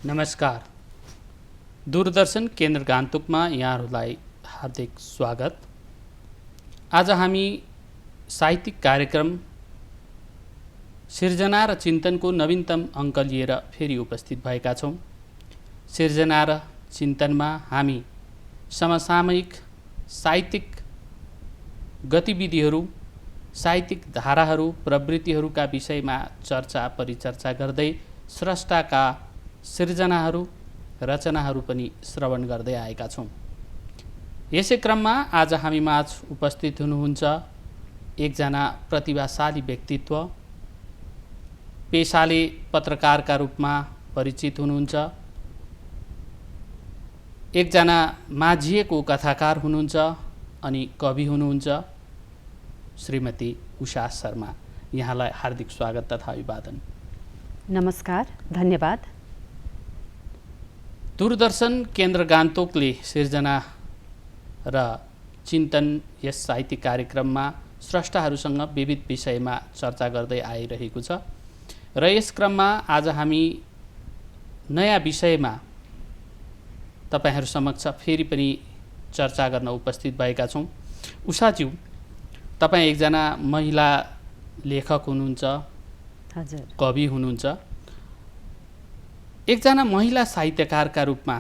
नमस्कार। दूरदर्शन केन्द्र गान्तोकमा यहाँहरूलाई हार्दिक स्वागत। आज हामी साहित्यिक कार्यक्रम सिर्जना र चिन्तनको नवीनतम अङ्क लिएर फेरि उपस्थित भएका छौँ। सिर्जना र चिन्तनमा हामी समसामयिक साहित्यिक गतिविधिहरू, साहित्यिक धाराहरू, प्रवृत्तिहरूका विषयमा चर्चा परिचर्चा गर्दै स्रष्टाका सिर्जनाहरू, रचनाहरू पनि श्रवण गर्दै आएका छौँ। यसै क्रममा आज हामी माझ उपस्थित हुनुहुन्छ एकजना प्रतिभाशाली व्यक्तित्व, पेशाले पत्रकारका रूपमा परिचित हुनुहुन्छ, एकजना माझिएको कथाकार हुनुहुन्छ अनि कवि हुनुहुन्छ, श्रीमती उषा शर्मा। यहाँलाई हार्दिक स्वागत तथा अभिवादन। नमस्कार, धन्यवाद। दूरदर्शन केन्द्र गान्तोकले सिर्जना र चिन्तन यस साहित्यिक कार्यक्रममा स्रष्टाहरूसँग विविध विषयमा चर्चा गर्दै आइरहेको छ र यस क्रममा आज हामी नयाँ विषयमा तपाईहरू समक्ष फेरि पनि चर्चा गर्न उपस्थित भएका छौँ। उषाज्यू, तपाईँ एकजना महिला लेखक हुनुहुन्छ, हजुर, कवि हुनुहुन्छ। एकजना महिला साहित्यकारका रूपमा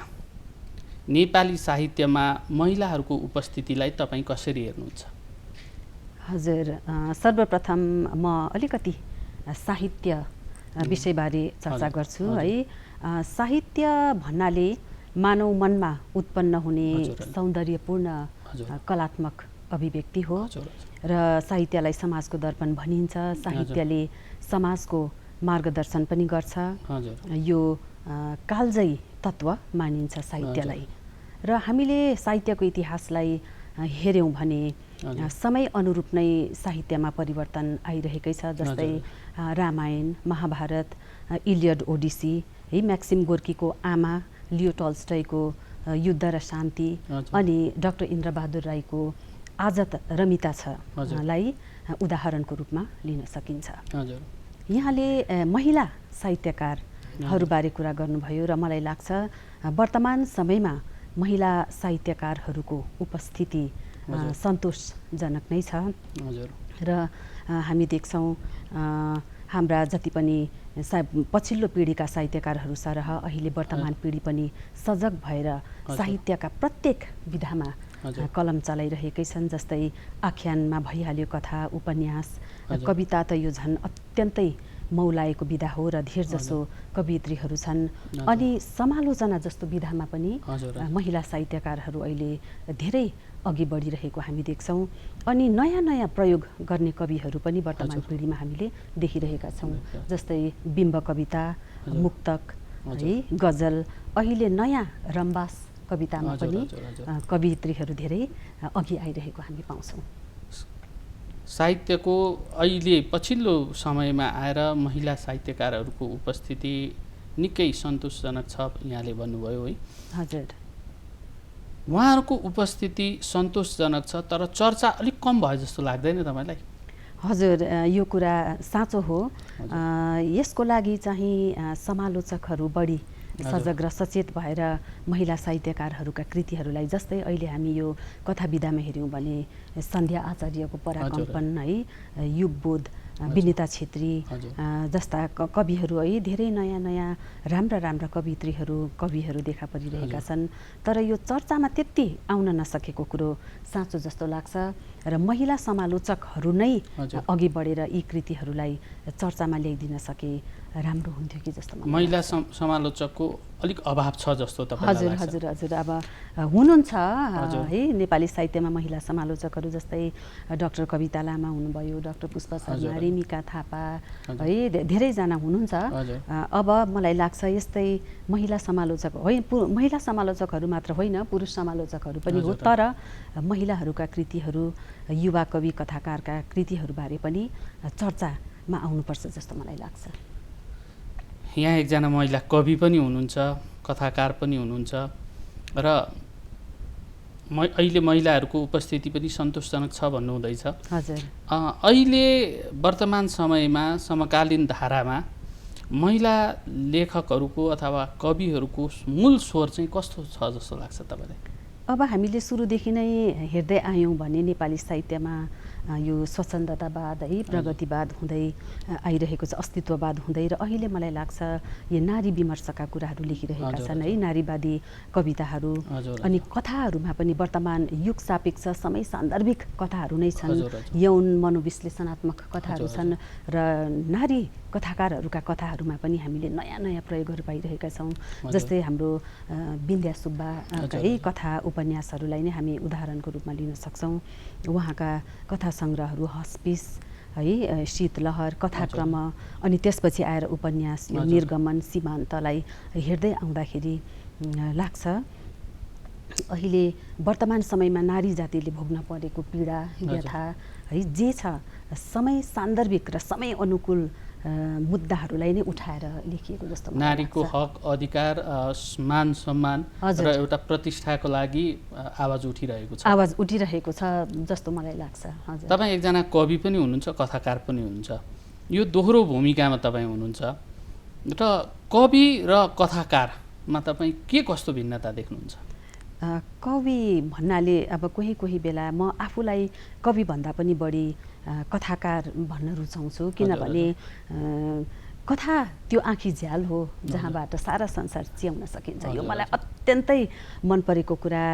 नेपाली साहित्यमा महिलाहरूको उपस्थितिलाई तपाईँ कसरी हेर्नुहुन्छ? हजुर, सर्वप्रथम म अलिकति साहित्य विषयबारे चर्चा गर्छु है। साहित्य भन्नाले मानव मनमा उत्पन्न हुने सौन्दर्यपूर्ण कलात्मक अभिव्यक्ति हो र साहित्यलाई समाजको दर्पण भनिन्छ। साहित्यले समाजको मार्गदर्शन पनि गर्छ। यो कालजयी तत्त्व मानिन्छ साहित्यलाई। र हामीले साहित्यको इतिहासलाई हेऱ्यौँ भने समय अनुरूप नै साहित्यमा परिवर्तन आइरहेकै छ। जस्तै रामायण, महाभारत, इलियड, ओडिसी है, म्याक्सिम गोर्कीको आमा, लियो टल्स्टयको युद्ध र शान्ति, अनि डाक्टर इन्द्रबहादुर राईको आज रमिता छ लाई उदाहरणको रूपमा लिन सकिन्छ। यहाँले महिला साहित्यकारहरूबारे कुरा गर्नुभयो र मलाई लाग्छ वर्तमान समयमा महिला साहित्यकारहरूको उपस्थिति सन्तोषजनक नै छ र हामी देख्छौँ हाम्रा जति पनि पछिल्लो पिँढीका साहित्यकारहरू सरह अहिले वर्तमान पिँढी पनि सजग भएर साहित्यका प्रत्येक विधामा कलम चलाइरहेकै छन्। जस्तै आख्यानमा भइहाल्यो, कथा, उपन्यास, कविता त यो झन् अत्यन्तै मौलाएको विधा हो र धेर जसो कवियत्रीहरू छन्। अनि समालोचना जस्तो विधामा पनि महिला साहित्यकारहरू अहिले धेरै अघि बढिरहेको हामी देख्छौँ। अनि नयाँ नयाँ प्रयोग गर्ने कविहरू पनि वर्तमान पिँढीमा हामीले देखिरहेका छौँ। जस्तै बिम्ब कविता, मुक्तक है, गजल, अहिले नयाँ रम्बास कवितामा पनि कवियत्रीहरू धेरै अघि आइरहेको हामी पाउँछौँ। साहित्यको अहिले पछिल्लो समयमा आएर महिला साहित्यकारहरूको उपस्थिति निकै सन्तोषजनक छ यहाँले भन्नुभयो है। हजुर, उहाँहरूको उपस्थिति सन्तोषजनक छ, तर चर्चा अलिक कम भयो जस्तो लाग्दैन तपाईँलाई? हजुर, यो कुरा साँचो हो। यसको लागि चाहिँ समालोचकहरू बढी सजग र सचेत भएर महिला साहित्यकारहरूका कृतिहरूलाई, जस्तै अहिले हामी यो कथा विधामा हेऱ्यौँ भने सन्ध्या आचार्यको पराकम्पन है, युगबोध, विनिता छेत्री जस्ता कविहरू है, धेरै नयाँ नयाँ राम्रा राम्रा कविहरू देखा परिरहेका छन्। तर यो चर्चामा त्यति आउन नसकेको कुरो साँचो जस्तो लाग्छ र महिला समालोचकहरू नै अघि बढेर यी कृतिहरूलाई चर्चामा ल्याइदिन सके राम्रो हुन्थ्यो कि जस्तो मलाई। महिला समालोचकको अलिक अभाव छ जस्तो तपाईँलाई लाग्छ? हजुर, अब हुनुहुन्छ है नेपाली साहित्यमा महिला समालोचकहरू, जस्तै डाक्टर कविता लामा हुनुभयो, डाक्टर पुष्प शर्मा, रेमिका थापा है, धेरैजना हुनुहुन्छ। अब मलाई लाग्छ यस्तै महिला समालोचकहरू मात्र होइन, पुरुष समालोचकहरू पनि हो, तर महिलाहरूका कृतिहरू, युवा कवि कथाकारका कृतिहरूबारे पनि चर्चामा आउनुपर्छ जस्तो मलाई लाग्छ। यहाँ एकजना महिला कवि पनि हुनुहुन्छ, कथाकार पनि हुनुहुन्छ र अहिले महिलाहरूको उपस्थिति पनि सन्तोषजनक छ भन्नुहुँदैछ। हजुर, अहिले वर्तमान समयमा समकालीन धारामा महिला लेखकहरूको अथवा कविहरूको मूल स्वर चाहिँ कस्तो छ जस्तो लाग्छ तपाईँलाई? अब हामीले सुरुदेखि नै हेर्दै आयौँ भने नेपाली साहित्यमा यो स्वच्छन्दतावाद है, प्रगतिवाद हुँदै आइरहेको छ, अस्तित्ववाद हुँदै, र अहिले मलाई लाग्छ यो नारी विमर्शका कुराहरू लेखिरहेका छन् है, नारीवादी कविताहरू। अनि कथाहरूमा पनि वर्तमान युग सापेक्ष समय सान्दर्भिक कथाहरू नै छन्, यौन मनोविश्लेषणात्मक कथाहरू छन्, र नारी कथाकारहरूका कथाहरूमा पनि हामीले नयाँ नयाँ प्रयोगहरू पाइरहेका छौँ। जस्तै हाम्रो बिन्द्या सुब्बाकै कथा उपन्यासहरूलाई नै हामी उदाहरणको रूपमा लिन सक्छौँ। उहाँका कथा सङ्ग्रहहरू हस्पिस है, शीतलहर, कथाक्रम, अनि त्यसपछि आएर उपन्यास यो निर्गमन, सीमान्तलाई हेर्दै आउँदाखेरि लाग्छ अहिले वर्तमान समयमा नारी जातिले भोग्न परेको पीडा व्यथा है जे छ, समय सान्दर्भिक र समय अनुकूल मुद्दाहरूलाई नै उठाएर लेखिएको जस्तो मलाई लाग्छ। नारीको हक, अधिकार, मान सम्मान र एउटा प्रतिष्ठाको लागि आवाज उठिरहेको छ जस्तो मलाई लाग्छ। हजुर, तपाईँ एकजना कवि पनि हुनुहुन्छ, कथाकार पनि हुनुहुन्छ, यो दोहोरो भूमिकामा तपाईँ हुनुहुन्छ, र कवि र कथाकारमा तपाईँ के कस्तो भिन्नता देख्नुहुन्छ? कवि भन्नाले अब कोही बेला म आफूलाई कवि भन्दा पनि बढी कथाकार भन्न रुचाउँछु, किनभने कथा त्यो आँखी झ्याल हो जहाँबाट सारा संसार च्याउन सकिन्छ। यो मलाई अत्यन्तै मन परेको कुरा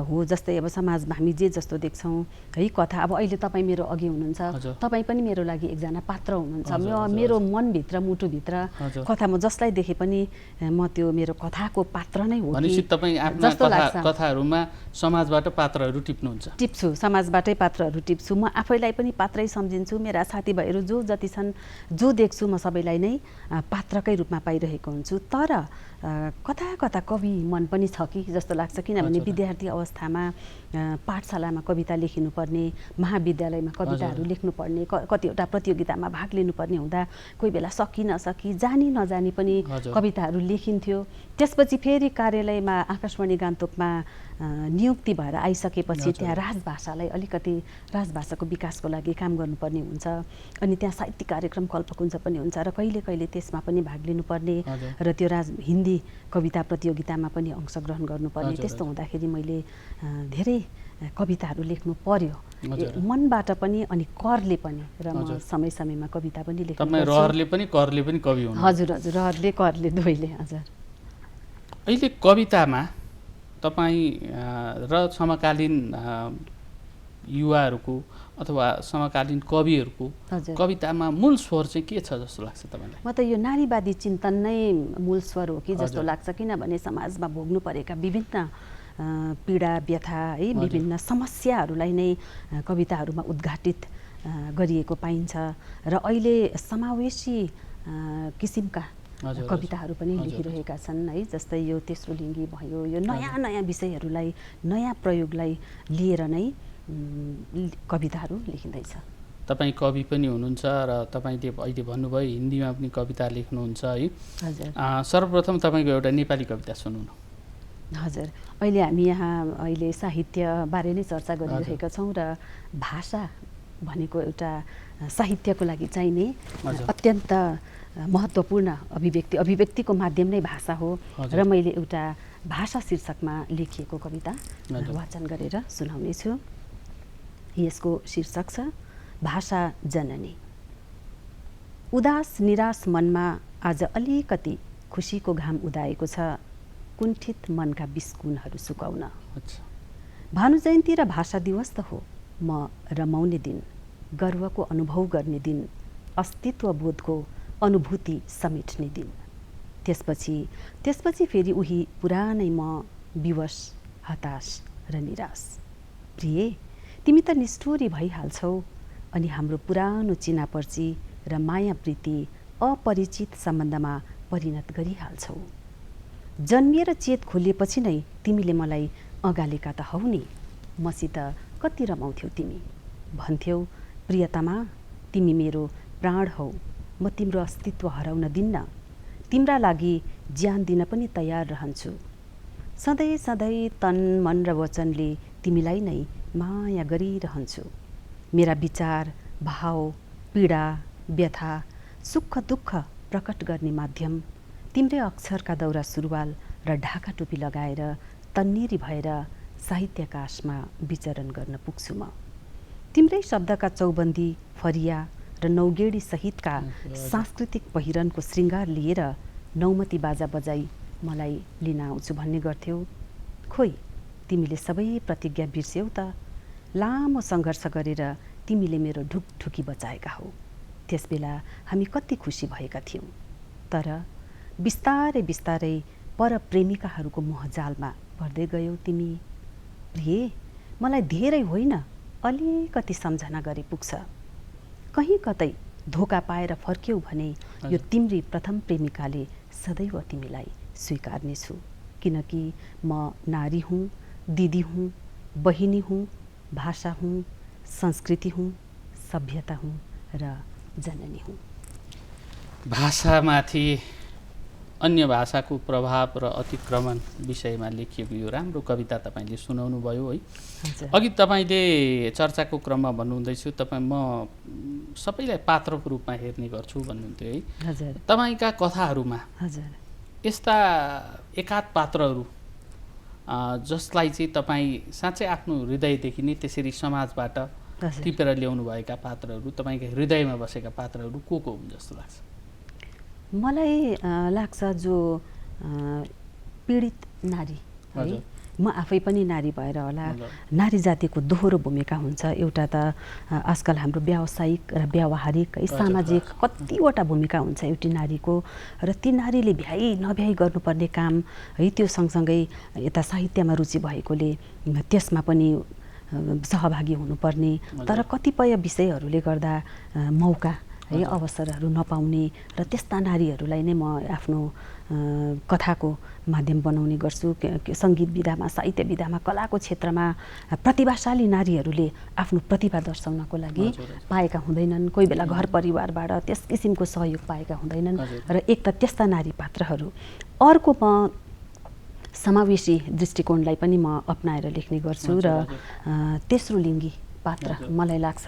हो। जस्तै अब समाजमा हामी जे जस्तो देख्छौँ है, कथा अब अहिले तपाईँ मेरो अघि हुनुहुन्छ, तपाईँ पनि मेरो लागि एकजना पात्र हुनुहुन्छ। मेरो मनभित्र मुटुभित्र कथा म जसलाई देखे पनि म त्यो मेरो कथाको पात्र नै हो जस्तो लाग्छ। कथाहरूमा समाजबाट पात्रहरू टिप्छु, समाजबाटै पात्रहरू टिप्छु। म आफैलाई पनि पात्रै सम्झिन्छु, मेरा साथीभाइहरू जो जति छन्, जो देख्छु म सबैलाई नै पात्रकै रूपमा पाइरहेको हुन्छु। तर कता कता कवि मन पनि छ कि जस्तो लाग्छ, किनभने विद्यार्थी अवस्थामा पाठशालामा कविता लेखिनुपर्ने, महाविद्यालयमा कविताहरू लेख्नुपर्ने, कतिवटा प्रतियोगितामा भाग लिनुपर्ने हुँदा कोही बेला सकि नसकी, जानी नजानी पनि कविताहरू लेखिन्थ्यो। त्यसपछि फेरि कार्यालयमा आकाशवाणी गान्तोकमा नियुक्ति भएर आइसकेपछि त्यहाँ राजभाषालाई अलिकति राजभाषाको विकासको लागि काम गर्नुपर्ने हुन्छ, अनि त्यहाँ साहित्यिक कार्यक्रम कल्पकुञ्ज पनि हुन्छ, र कहिले कहिले त्यसमा पनि भाग लिनुपर्ने, र त्यो हिन्दी कविता प्रतियोगितामा पनि अंशग्रहण गर्नुपर्ने। त्यस्तो हुँदाखेरि मैले धेरै कविताहरू लेख्नु पर्यो, मनबाट पनि अनि करले पनि, र म समय समयमा कविता पनि लेख्छु। रहरले पनि करले पनि कवि हुनु? हजुर, रहरले करले दुवैले। हजुर, अहिले कवितामा तपाईँ र समकालीन युवाहरूको अथवा समकालीन कविहरूको कवितामा मूल स्वर चाहिँ के छ जस्तो लाग्छ तपाईँलाई? म त यो नारीवादी चिन्तन नै मूल स्वर हो कि जस्तो लाग्छ, किनभने समाजमा भोग्नु परेका विभिन्न पीडा व्यथा है, विभिन्न समस्याहरूलाई नै कविताहरूमा उद्घाटित गरिएको पाइन्छ, र अहिले समावेशी किसिमका कविताहरू पनि लेखिरहेका छन् है। जस्तै यो तेस्रो लिङ्गी भयो, यो नयाँ नयाँ विषयहरूलाई, नयाँ प्रयोगलाई लिएर नै कविताहरू लेखिँदैछ। तपाईँ कवि पनि हुनुहुन्छ, र तपाईँले अहिले भन्नुभयो हिन्दीमा पनि कविता लेख्नुहुन्छ है। हजुर, सर्वप्रथम तपाईँको एउटा नेपाली कविता सुनाउनु। हजुर, अहिले हामी यहाँ साहित्यबारे नै चर्चा गरिरहेका छौँ, र भाषा भनेको एउटा साहित्यको लागि चाहिने अत्यन्त महत्त्वपूर्ण अभिव्यक्तिको माध्यम नै भाषा हो, र मैले एउटा भाषा शीर्षकमा लेखिएको कविता वाचन गरेर सुनाउनेछु। यसको शीर्षक छ भाषा जननी। उदास निराश मनमा आज अलिकति खुसीको घाम उदाएको छ, कुण्ठित मनका बिस्कुनहरू सुकाउन। भानु जयन्ती र भाषा दिवस त हो म रमाउने दिन, गर्वको अनुभव गर्ने दिन, अस्तित्व बोधको अनुभूति समेट्ने दिन। त्यसपछि फेरि उही पुरानै म, विवश, हताश र निराश। प्रिय, तिमी त निष्ठुरी भइहाल्छौ, अनि हाम्रो पुरानो चिनापर्ची र माया प्रीति अपरिचित सम्बन्धमा परिणत गरिहाल्छौ। जन्मिएर चेत खोलिएपछि नै तिमीले मलाई अगालेका त हौ नि। मसित कति रमाउँथ्यौ तिमी, भन्थ्यौ प्रियतमा तिमी मेरो प्राण हौ, म तिम्रो अस्तित्व हराउन दिन्न, तिम्रा लागि ज्यान दिन पनि तयार रहन्छु। सधैँ सधैँ तन मन र वचनले तिमीलाई नै माया गरिरहन्छु। मेरा विचार, भाव, पीडा, व्यथा, सुख दुःख प्रकट गर्ने माध्यम, तिम्रै अक्षरका दौरा सुरुवाल र ढाका टोपी लगाएर तन्नेरी भएर साहित्याकाशमा विचरण गर्न पुग्छु म। तिम्रै शब्दका चौबन्दी, फरिया र नौगेडी सहितका सांस्कृतिक पहिरनको श्रृङ्गार लिएर नौमती बाजा बजाई मलाई लिन आउँछु भन्ने गर्थ्यौ। खोइ तिमीले सबै प्रतिज्ञा बिर्स्यौ त। लामो सङ्घर्ष गरेर तिमीले मेरो ढुकढुकी बचाएका हौ। त्यसबेला हामी कति खुसी भएका थियौँ। तर बिस्तारै बिस्तारै परप्रेमिकाहरूको मोहजालमा पर्दै गयौ तिमी। प्रिय, मलाई धेरै होइन, अलिकति सम्झना गरे पुग्छ। कहीँ कतै धोका पाएर फर्क्यौ भने यो तिम्री प्रथम प्रेमिकाले सदैव तिमीलाई स्वीकार्नेछु, किनकि म नारी हुँ, दिदी हुँ, बहिनी हुँ, भाषा हुँ, संस्कृति हुँ, सभ्यता हुँ र जननी हुँ। भाषामाथि अन्य भाषाको प्रभाव र अतिक्रमण विषयमा लेखिएको यो राम्रो कविता तपाईँले सुनाउनु भयो है। अघि तपाईँले चर्चाको क्रममा भन्नुहुँदैछु तपाईँ म सबैलाई पात्रको रूपमा हेर्ने गर्छु भन्नुहुन्थ्यो है। हजुर। तपाईँका कथाहरूमा हजुर यस्ता एकाध पात्रहरू जसलाई चाहिँ तपाईँ साँच्चै आफ्नो हृदयदेखि नै त्यसरी समाजबाट टिपेर ल्याउनुभएका पात्रहरू, तपाईँका हृदयमा बसेका पात्रहरू को हुन् जस्तो लाग्छ? मलाई लाग्छ जो पीडित नारी है, म आफै पनि नारी भएर होला, नारी जातिको दोहोरो भूमिका हुन्छ। एउटा त आजकल हाम्रो व्यावसायिक र व्यावहारिक है सामाजिक कतिवटा भूमिका हुन्छ एउटी नारीको, र ती नारीले भ्याइ नभ्याइ गर्नुपर्ने काम है, त्यो सँगसँगै यता साहित्यमा रुचि भएकोले त्यसमा पनि सहभागी हुनुपर्ने, तर कतिपय विषयहरूले गर्दा मौका है अवसरहरू नपाउने र त्यस्ता नारीहरूलाई नै म आफ्नो कथाको माध्यम बनाउने गर्छु। सङ्गीत विधामा, साहित्य विधामा, कलाको क्षेत्रमा प्रतिभाशाली नारीहरूले आफ्नो प्रतिभा दर्शाउनको लागि पाएका हुँदैनन्। कोही बेला घर परिवारबाट त्यस किसिमको सहयोग पाएका हुँदैनन् र एक त त्यस्ता नारी पात्रहरू, अर्को म समावेशी दृष्टिकोणलाई पनि म अपनाएर लेख्ने गर्छु र तेस्रो लिङ्गी पात्र मलाई लाग्छ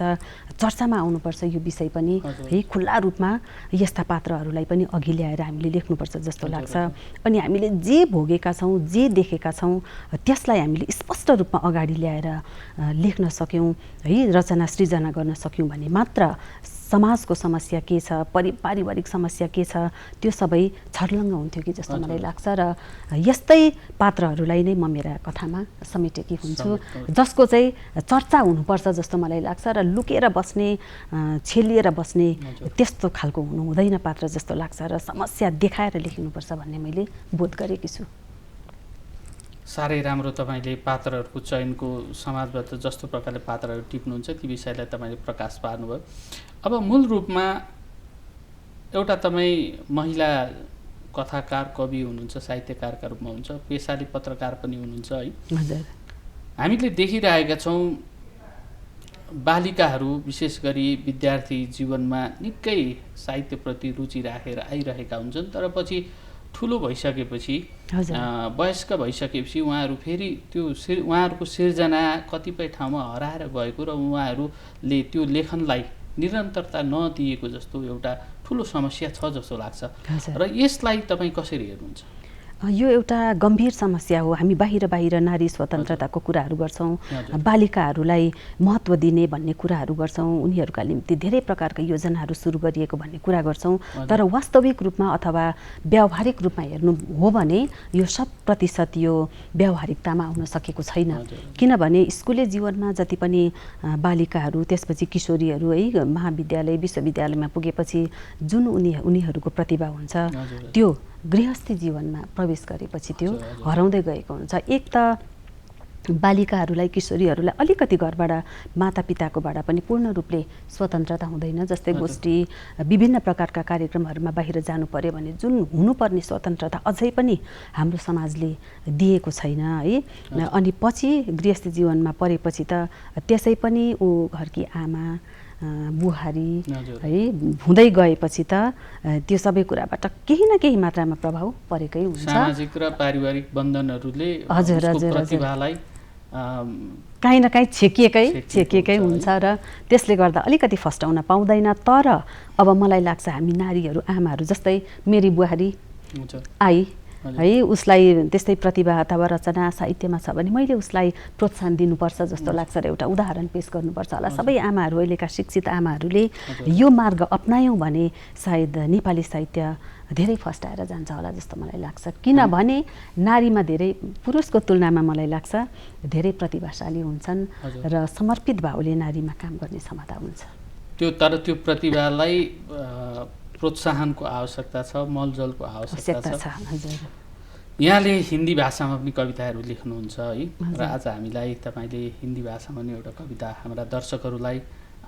चर्चामा आउनुपर्छ यो विषय पनि है, खुल्ला रूपमा यस्ता पात्रहरूलाई पनि अघि ल्याएर हामीले लेख्नुपर्छ जस्तो लाग्छ। अनि हामीले जे भोगेका छौँ, जे देखेका छौँ, त्यसलाई हामीले स्पष्ट रूपमा अगाडि ल्याएर लेख्न सक्यौँ है, रचना सृजना गर्न सक्यौँ भने मात्र समाजको समस्या के छ, पारिवारिक समस्या के छ, त्यो सबै छर्लङ्ग हुन्थ्यो कि जस्तो मलाई लाग्छ। र यस्तै पात्रहरूलाई नै म मेरा कथामा समेटेकी हुन्छु, जसको चाहिँ चर्चा हुनुपर्छ जस्तो मलाई लाग्छ र लुकेर बस्ने, छेलिएर बस्ने त्यस्तो खालको हुनु हुँदैन पात्र जस्तो लाग्छ, र समस्या देखाएर लेखिनुपर्छ भन्ने मैले बोध गरेकी छु। साह्रै राम्रो तपाईँले पात्रहरूको चयनको, समाजबाट जस्तो प्रकारले पात्रहरू टिप्नुहुन्छ ती विषयलाई तपाईँले प्रकाश पार्नुभयो। अब मूल रूपमा एउटा तपाईँ महिला कथाकार, कवि हुनुहुन्छ, साहित्यकारका रूपमा हुन्छ, पेसाले पत्रकार पनि हुनुहुन्छ है। हजुर। हामीले देखिरहेका छौँ बालिकाहरू विशेष गरी विद्यार्थी जीवनमा निकै साहित्यप्रति रुचि राखेर आइरहेका हुन्छन्, तर पछि ठुलो भइसकेपछि, वयस्क भइसकेपछि उहाँहरू फेरि त्यो उहाँहरूको सिर्जना कतिपय ठाउँमा हराएर गएको र उहाँहरूले त्यो लेखनलाई निरन्तरता नदिएको जस्तो एउटा ठुलो समस्या छ जस्तो लाग्छ, र यसलाई तपाईँ कसरी हेर्नुहुन्छ? यो एउटा गम्भीर समस्या हो। हामी बाहिर नारी स्वतन्त्रताको कुराहरू गर्छौँ, बालिकाहरूलाई महत्त्व दिने भन्ने कुराहरू गर्छौँ, उनीहरूका निम्ति धेरै प्रकारका योजनाहरू सुरु गरिएको भन्ने कुरा गर्छौँ, तर वास्तविक रूपमा अथवा व्यावहारिक रूपमा हेर्नु हो भने यो 100% यो व्यावहारिकतामा आउन सकेको छैन। किनभने स्कुले जीवनमा जति पनि बालिकाहरू, त्यसपछि किशोरीहरू है महाविद्यालय विश्वविद्यालयमा पुगेपछि जुन उनीहरूको प्रतिभा हुन्छ त्यो गृहस्थी जीवनमा प्रवेश गरेपछि त्यो हराउँदै गएको हुन्छ। एक त बालिकाहरूलाई, किशोरीहरूलाई अलिकति घरबाट, मातापिताकोबाट पनि पूर्ण रूपले स्वतन्त्रता हुँदैन। जस्तै गोष्ठी, विभिन्न प्रकारका कार्यक्रमहरूमा बाहिर जानु पर्यो भने जुन हुनुपर्ने स्वतन्त्रता अझै पनि हाम्रो समाजले दिएको छैन है। अनि पछि गृहस्थी जीवनमा परेपछि त त्यसै पनि ऊ घरकी आमा, बुहारी है हुँदै गएपछि त त्यो सबै कुराबाट केही न केही मात्रामा प्रभाव परेकै हुन्छ। सामाजिक र पारिवारिक बन्धनहरूले प्रतिभालाई काहीँ न काहीँ छेकिएकै हुन्छ र त्यसले गर्दा अलिकति फस्टाउन पाउँदैन। तर अब मलाई लाग्छ हामी नारीहरू, आमाहरू, जस्तै मेरी बुहारी आई है, उसलाई त्यस्तै प्रतिभा अथवा रचना साहित्यमा छ भने मैले उसलाई प्रोत्साहन दिनुपर्छ जस्तो लाग्छ र एउटा उदाहरण पेश गर्नुपर्छ होला। सबै आमाहरू, अहिलेका शिक्षित आमाहरूले यो मार्ग अपनायौँ भने सायद नेपाली साहित्य धेरै फस्टाएर जान्छ होला जस्तो मलाई लाग्छ। किनभने नारीमा धेरै, पुरुषको तुलनामा मलाई लाग्छ धेरै प्रतिभाशाली हुन्छन् र समर्पित भावले नारीमा काम गर्ने क्षमता हुन्छ। तर त्यो प्रतिभालाई प्रोत्साहनको आवश्यकता छ, मलजलको आवश्यकता छ। यहाँले हिन्दी भाषामा पनि कविताहरू लेख्नुहुन्छ है, र आज हामीलाई तपाईँले हिन्दी भाषामा पनि एउटा कविता हाम्रा दर्शकहरूलाई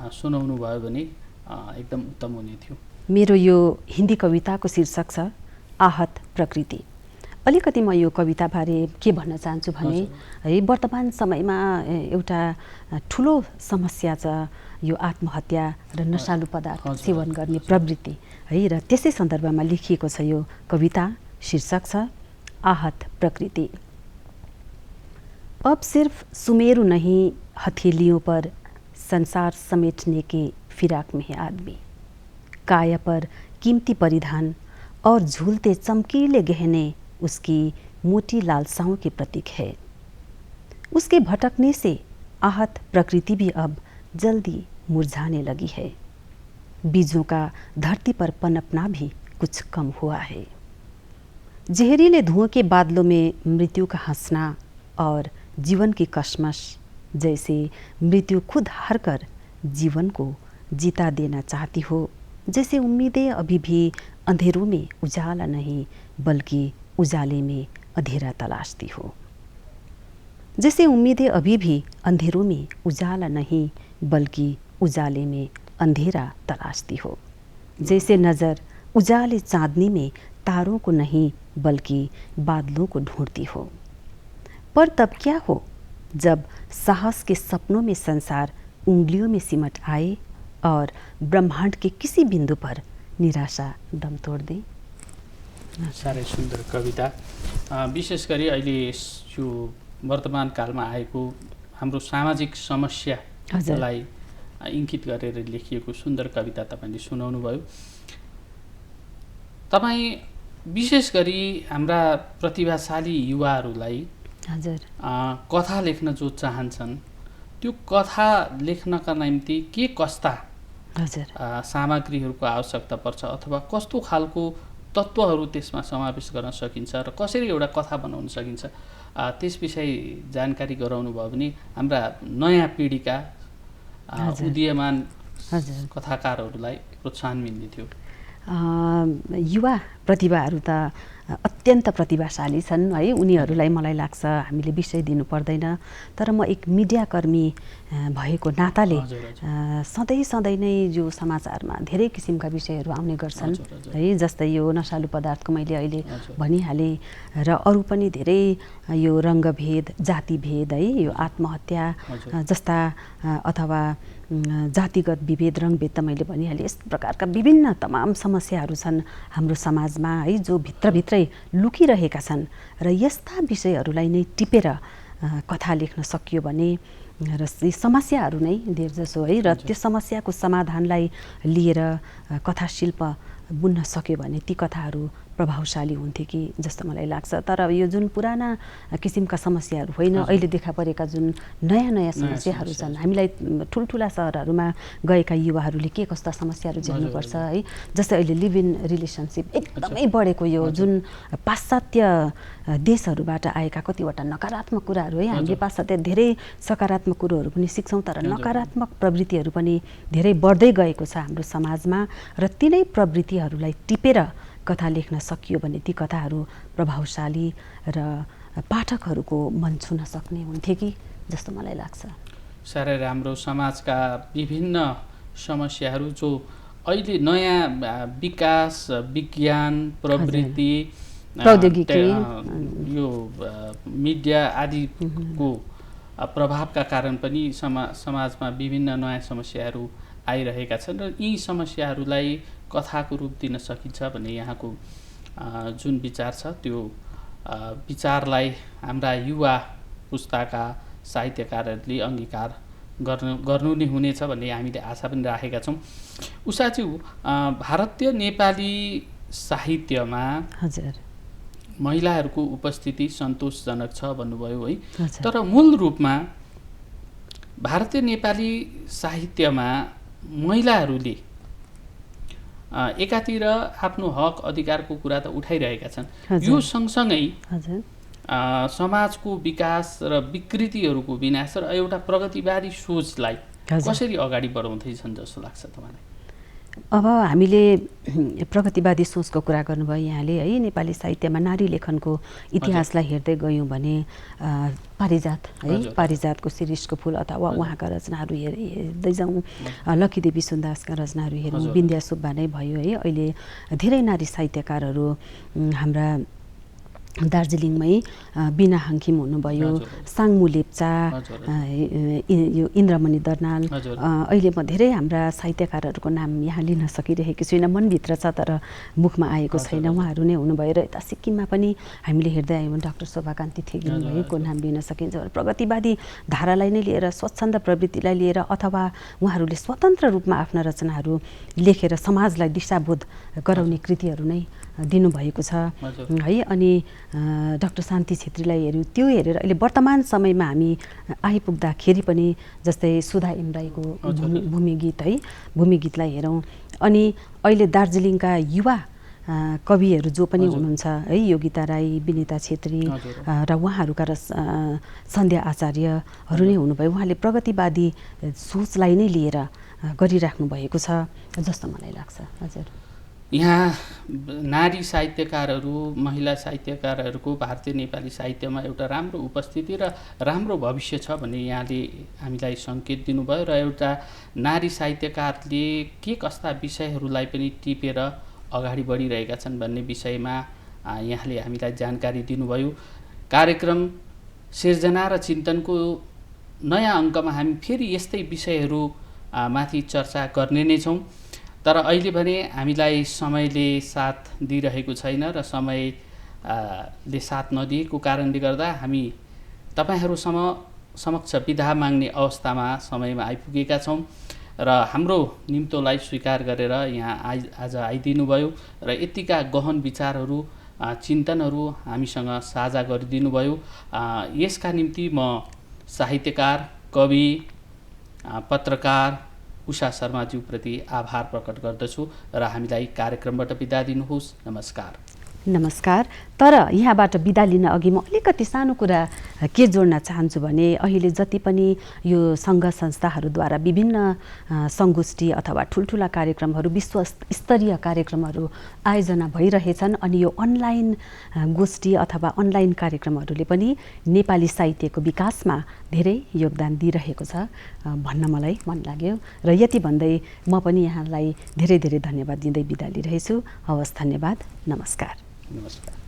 सुनाउनु भयो भने एकदम उत्तम हुने थियो। मेरो यो हिन्दी कविताको शीर्षक छ आहत प्रकृति। अलिकति म यो कविताबारे के भन्न चाहन्छु भने है, वर्तमान समयमा एउटा ठुलो समस्या छ यो आत्महत्या र नशालु पदार्थ सेवन गर्ने प्रवृत्ति है, र त्यसै सन्दर्भमा लेखिएको छ यो कविता। शीर्षक छ आहत प्रकृति। अब सिर्फ सुमेरु नहीं हथेलियों पर संसार समेटने के फिराक में है आदमी। काया पर कीमती परिधान और झूलते चमकीले गहने उसकी मोटी लालसाओं के प्रतीक है। उसके भटकने से आहत प्रकृति भी अब जल्दी मुरझाने लगी है। बीजों का धरती पर पनपना भी कुछ कम हुआ है। जहरीले धुओं के बादलों में मृत्यु का हंसना और जीवन की कश्मश, जैसे मृत्यु खुद हार कर जीवन को जीता देना चाहती हो। जैसे उम्मीदें अभी भी अंधेरों में उजाला नहीं बल्कि उजाले में अंधेरा तलाशती हो। जैसे उम्मीदें अभी भी अंधेरों में उजाला नहीं बल्कि उजाले में अंधेरा तलाशती हो। जैसे नज़र उजाले चांदनी में तारों को नहीं बल्कि बादलों को ढूंढती हो। पर तब क्या हो जब साहस के सपनों में संसार उंगलियों में सिमट आए और ब्रह्मांड के किसी बिंदु पर निराशा दम तोड़ दे। साह्रै सुन्दर कविता। विशेष गरी अहिले यो वर्तमान कालमा आएको हाम्रो सामाजिक समस्यालाई इङ्गित गरेर लेखिएको सुन्दर कविता तपाईँले सुनाउनु भयो। तपाईँ विशेष गरी हाम्रा प्रतिभाशाली युवाहरूलाई कथा लेख्न जो चाहन्छन्, त्यो कथा लेख्नका निम्ति के कस्ता सामग्रीहरूको आवश्यकता पर्छ अथवा कस्तो खालको तत्त्वहरू त्यसमा समावेश गर्न सकिन्छ र कसरी एउटा कथा बनाउन सकिन्छ, त्यस विषय जानकारी गराउनु भयो भने हाम्रा नयाँ पिँढीका उदीयमान कथाकारहरूलाई प्रोत्साहन मिल्ने थियो। युवा प्रतिभाहरू त अत्यन्त प्रतिभाशाली छन् है, उनीहरूलाई मलाई लाग्छ हामीले विषय दिनु पर्दैन। तर म एक मिडियाकर्मी भएको नाताले सधैँ नै यो समाचारमा धेरै किसिमका विषयहरू आउने गर्छन् है, जस्तै यो नशालु पदार्थको मैले अहिले भनिहालेँ, र अरू पनि धेरै यो रङ्गभेद, जातिभेद है, यो आत्महत्या जस्ता अथवा जातिगत विभेद, रङ्गभेद त मैले भनिहालेँ। यस प्रकारका विभिन्न तमाम समस्याहरू छन् हाम्रो समाजमा है, जो भित्रभित्रै लुकिरहेका छन्, र यस्ता विषयहरूलाई नै टिपेर कथा लेख्न सकियो भने र यी समस्याहरू नै धेरजसो है, र त्यो समस्याको समाधानलाई लिएर कथा शिल्प बुन्न सक्यो भने ती कथाहरू प्रभावशाली हुन्थे कि जस्तो मलाई लाग्छ। तर यो जुन पुराना किसिमका समस्याहरू होइन, अहिले देखा परेका जुन नयाँ समस्याहरू छन्, हामीलाई ठुल्ठुला सहरहरूमा गएका युवाहरूले के कस्ता समस्याहरू झेल्नुपर्छ है, जस्तै अहिले लिभ इन रिलेसनसिप एकदमै बढेको, यो जुन पाश्चात्य देशहरूबाट आएका कतिवटा नकारात्मक कुराहरू है, हामीले पाश्चात्य धेरै सकारात्मक कुरोहरू पनि सिक्छौँ, तर नकारात्मक प्रवृत्तिहरू पनि धेरै बढ्दै गएको छ हाम्रो समाजमा, र तिनै प्रवृत्तिहरूलाई टिपेर कथा लेख्न सकियो भने ती कथाहरू प्रभावशाली र पाठकहरूको मन छुन सक्ने हुन्थे कि जस्तो मलाई लाग्छ। साह्रै राम्रो। समाजका विभिन्न समस्याहरू जो अहिले नयाँ विकास, विज्ञान, प्रवृत्ति, प्रौद्योगिकी, यो मिडिया आदिको प्रभावका कारण पनि समाजमा विभिन्न नयाँ समस्याहरू आइरहेका छन्, र यी समस्याहरूलाई कथाको रूप दिन सकिन्छ भन्ने यहाँको जुन विचार छ, त्यो विचारलाई हाम्रा युवा पुस्ताका साहित्यकारहरूले अङ्गीकार गर्नु नै हुनेछ भन्ने हामीले आशा पनि राखेका छौँ। उषाज्यू, भारतीय नेपाली साहित्यमा हजुर महिलाहरूको उपस्थिति सन्तोषजनक छ भन्नुभयो है, हजुर। तर मूल रूपमा भारतीय नेपाली साहित्यमा महिलाहरूले एकातिर आफ्नो हक अधिकारको कुरा त उठाइरहेका छन्, यो सँगसँगै हजुर समाजको विकास र विकृतिहरूको विनाश र एउटा प्रगतिवादी सोचलाई कसरी अगाडि बढाउँदैछन् जस्तो लाग्छ तपाईँलाई? अब हामीले प्रगतिवादी सोचको कुरा गर्नुभयो यहाँले है। नेपाली साहित्यमा नारी लेखनको इतिहासलाई हेर्दै गयौँ भने पारिजात है, पारिजातको शिरीषको फुल अथवा उहाँका रचनाहरू हेर्दै जाउँ, लक्कीदेवी सुन्दासका रचनाहरू हेरौँ, विन्द्या सुब्बा नै भयो है। अहिले धेरै नारी साहित्यकारहरू हाम्रा दार्जिलिङमै बिना हाङखिम हुनुभयो, साङमु लेप्चा, यो इन्द्रमणि दर्नाल, अहिले म धेरै हाम्रा साहित्यकारहरूको नाम यहाँ लिन सकिरहेको छुइनँ, मनभित्र छ तर मुखमा आएको छैन, उहाँहरू नै हुनुभयो। र यता सिक्किममा पनि हामीले हेर्दै आयौँ डाक्टर शोभाकान्ति थेगिन भएको नाम लिन सकिन्छ। प्रगतिवादी धारालाई नै लिएर, स्वच्छन्द प्रवृत्तिलाई लिएर अथवा उहाँहरूले स्वतन्त्र रूपमा आफ्ना रचनाहरू लेखेर समाजलाई दिशाबोध गराउने कृतिहरू नै दिनुभएको छ है। अनि डाक्टर शान्ति छेत्रीलाई हेऱ्यौँ, त्यो हेरेर अहिले वर्तमान समयमा हामी आइपुग्दाखेरि पनि जस्तै सुधा एमराईको भूमिगीत है, भूमिगीतलाई हेरौँ। अनि अहिले दार्जिलिङका युवा कविहरू जो पनि हुनुहुन्छ है, योगिता राई, विनिता छेत्री र उहाँहरूका सन्ध्या आचार्यहरू नै हुनुभयो। उहाँले प्रगतिवादी सोचलाई नै लिएर गरिराख्नु भएको छ जस्तो मलाई लाग्छ। हजुर, यहाँ नारी साहित्यकारहरू, महिला साहित्यकारहरूको भारतीय नेपाली साहित्यमा एउटा राम्रो उपस्थिति र राम्रो भविष्य छ भन्ने यहाँले हामीलाई सङ्केत दिनुभयो र एउटा नारी साहित्यकारले के कस्ता विषयहरूलाई पनि टिपेर अगाडि बढिरहेका छन् भन्ने विषयमा यहाँले हामीलाई जानकारी दिनुभयो। कार्यक्रम सिर्जना र चिन्तनको नयाँ अङ्कमा हामी फेरि यस्तै विषयहरू माथि चर्चा गर्ने नै छौँ, तर अहिले भने हामीलाई समयले साथ दिइरहेको छैन र समयले साथ नदिएको कारणले गर्दा हामी तपाईँहरू समक्ष बिदा माग्ने अवस्थामा समयमा आइपुगेका छौँ र हाम्रो निम्तोलाई स्वीकार गरेर यहाँ आज आइदिनु भयो र यतिका गहन विचारहरू, चिन्तनहरू हामीसँग साझा गरिदिनु भयो। यसका निम्ति म साहित्यकार, कवि, पत्रकार उषा शर्माज्यूप्रति आभार प्रकट गर्दछु र हामीलाई कार्यक्रमबाट बिदा दिनुहोस्। नमस्कार। नमस्कार। तर यहाँबाट बिदा लिन अघि म अलिकति सानो कुरा के जोड्न चाहन्छु भने अहिले जति पनि यो सङ्घ संस्थाहरूद्वारा विभिन्न सङ्गोष्ठी अथवा ठुल्ठुला कार्यक्रमहरू, विश्व स्तरीय कार्यक्रमहरू आयोजना भइरहेछन् अनि यो अनलाइन गोष्ठी अथवा अनलाइन कार्यक्रमहरूले पनि नेपाली साहित्यको विकासमा धेरै योगदान दिइरहेको छ भन्न मलाई मन लाग्यो र यति भन्दै म पनि यहाँलाई धेरै धेरै धन्यवाद दिँदै बिदा लिइरहेछु। हवस्, धन्यवाद, नमस्कार। नमस्कार।